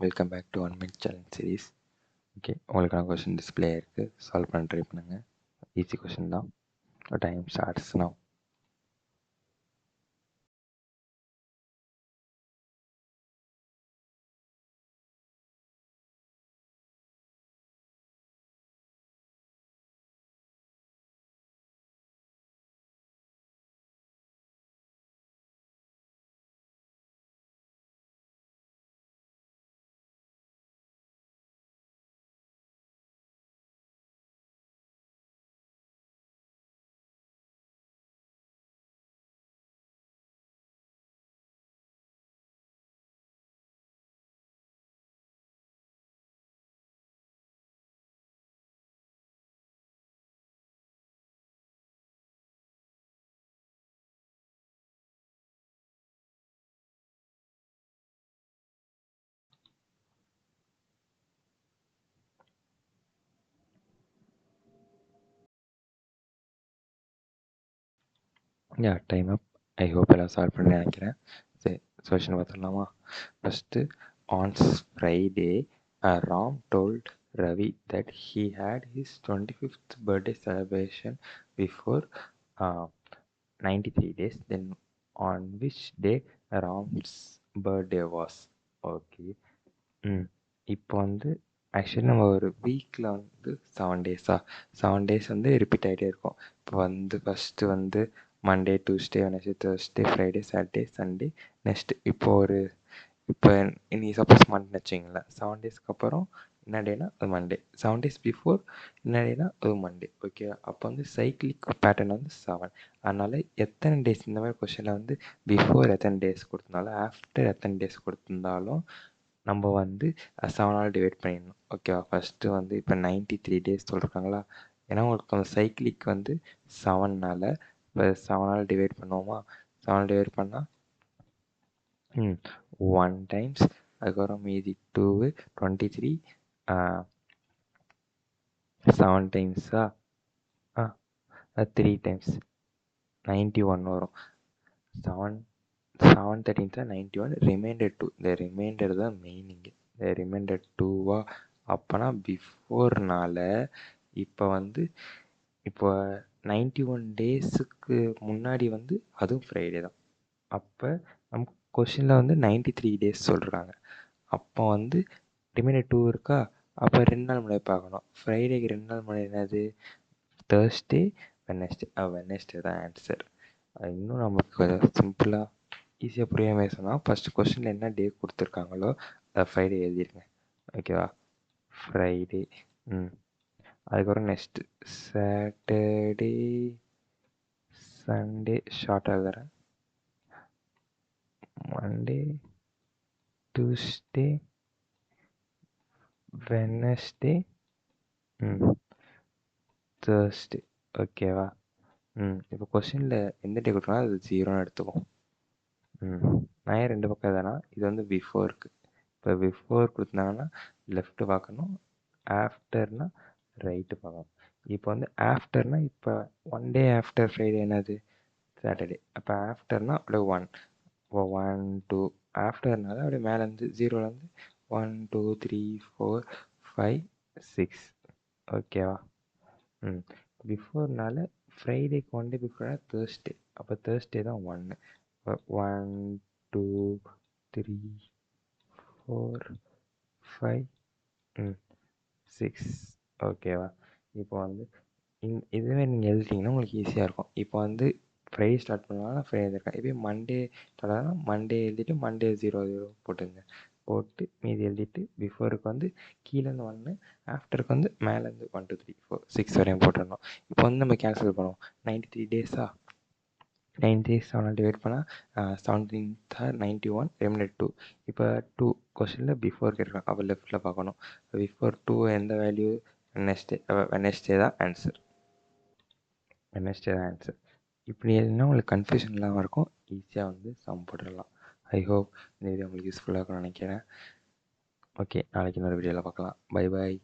Welcome back to 1 minute challenge series. Okay, உங்களுக்கான question display இருக்குது, solve பண்ண try பண்ணுங்கள். ஈஸி கொஷின் தான். Time starts now. Time up. I hope எல்லாம் solve பண்ணி நினைக்கிறேன். சரி, சொல்யூஷன் பார்த்துடலாமா? First, on Friday Ram told Ravi that he had his 25th birthday celebration before 93 days. Then on which day Ram's birthday was? Okay. இப்போ வந்து actually நம்ம ஒரு வீக்கில் வந்து 7 டேஸ் வந்து ரிப்பீட் ஆகிட்டே இருக்கும். இப்போ வந்து ஃபஸ்ட்டு வந்து Monday, Tuesday, Wednesday, Thursday, Friday, Saturday, Sunday. Next இப்போ இன்னைக்கு சப்போஸ் மண்டே வச்சிங்களேன், 7 டேஸ்க்கு அப்புறம் என்ன டேனா அது மண்டே, 7 டேஸ் பிஃபோர் என்ன டேனா அது மண்டே. ஓகே, அப்போ வந்து சைக்கிளிக் பேட்டர்ன் வந்து 7. அதனால் எத்தனை டேஸ் இந்த மாதிரி கொஷனில் வந்து பிஃபோர் எத்தனை டேஸ் கொடுத்திருந்தாலும் ஆஃப்டர் எத்தனை டேஸ் கொடுத்துருந்தாலும் நம்ம வந்து 7ஆல் டிவைட் பண்ணிடணும். ஓகேவா? ஃபஸ்ட்டு வந்து இப்போ 93 டேஸ் சொல்லியிருக்காங்களா, ஏன்னா உங்களுக்கு அந்த சைக்கிளிக் வந்து 7னால் இப்போ 7ஆல் டிவைட் பண்ணுவோமா? 7ஆல் டிவைட் பண்ணால் 1 டைம்ஸ், அதுக்கப்புறம் மீதி 2, 23, 7 டைம்ஸா 3 டைம்ஸ் 91 வரும். 7 13 91, ரிமைண்டர் 2. இந்த ரிமைண்டர் தான் மெயினிங்கு. இந்த ரிமைண்டர் 2வா? அப்போனா பிஃபோர்னால் இப்போ வந்து இப்போ 91 டேஸுக்கு முன்னாடி வந்து அதுவும் ஃப்ரைடே தான். அப்போ நம்ம கொஷினில் வந்து 93 டேஸ் சொல்கிறாங்க. அப்போ வந்து ரிமைண்டர் 2 இருக்கா? அப்போ 2 நாள் முன்னாடி பார்க்கணும். ஃப்ரைடேக்கு 2 நாள் முன்னாடி என்னது? Thursday, Wednesday. வெனஸ்டே தான் ஆன்சர். இன்னும் நமக்கு கொஞ்சம் சிம்பிளாக ஈஸியாக புரியாமல் சொன்னால், ஃபஸ்ட்டு கொஸ்டினில் என்ன டே கொடுத்துருக்காங்களோ அதை ஃப்ரைடே எழுதிருங்க. ஓகேவா? ஃப்ரைடே. அதுக்கப்புறம் நெக்ஸ்ட்டு சாட்டர்டே, சண்டே ஷார்ட்டாக எழுதுறேன். Monday, Tuesday, Wednesday, Thursday. ஓகேவா? இப்போ கொஸ்டினில் எந்த டே கொடுத்தாலும் அது 0ன்னு எடுத்துக்கும். நான் ஏன் 2 பக்கம் எதானா, இது வந்து பிஃபோருக்கு. இப்போ பிஃபோர் கொடுத்தாங்கன்னா லெஃப்ட்டு பார்க்கணும், ஆஃப்டர்னா ரைட்டு பார்க்கணும். இப்போ வந்து ஆஃப்டர்னா இப்போ 1 டே ஆஃப்டர் ஃப்ரைடே என்னது? சாட்டர்டே. அப்போ ஆஃப்டர்னா அப்படியே 1. இப்போ 1 2 ஆஃப்டர்னால அப்படியே மேலேருந்து 0லேருந்து 1 2 3 4 5 6. ஓகேவா? பிஃபோர்னால ஃப்ரைடேக்கு 1 டே பிஃபோர்னா தேர்ஸ்டே. அப்போ தேர்ஸ்டே தான் 1. 1 2 3 4 5 6. ஓகேவா? இப்போ வந்து இதுவே நீங்கள் எழுதிட்டிங்கன்னா உங்களுக்கு ஈஸியாக இருக்கும். இப்போ வந்து ஃப்ரைடே ஸ்டார்ட் பண்ணலாம், ஃப்ரைடே எழுதிருக்கேன். இதே மண்டே ஸ்டார்ட் ஆனால் மண்டே எழுதிட்டு மண்டே 0 போட்டுங்க. போட்டு மீதி எழுதிட்டு பிஃபோருக்கு வந்து கீழேருந்து 1, ஆஃப்டருக்கு வந்து மேலேருந்து 1 2 3 4 6 வரையும் போட்டுடணும். இப்போ வந்து நம்ம கேன்சல் பண்ணுவோம். 93 டேஸா? 9 days 7ஆல் டிவைட் பண்ணால் 17 91, ரிமைண்டர் 2. இப்போ 2 கொஸ்டினில் பிஃபோர் கேட்குறாங்க, அப்போ லெஃப்ட்டில் பார்க்கணும். பிஃபோர் 2 எந்த வேல்யூ? வெனஸ்டே தான் ஆன்சர். வெனஸ்டே தான் ஆன்சர். இப்படி எழுதினா உங்களுக்கு கன்ஃபியூஷன் இல்லாமல் இருக்கும், ஈஸியாக வந்து சம் போட்டுடலாம். ஐ ஹோப் இந்த வீடியோ உங்களுக்கு யூஸ்ஃபுல்லாக இருக்கும்னு நினைக்கிறேன். ஓகே, நாளைக்கு இன்னொரு வீடியோவில் பார்க்கலாம். Bye bye.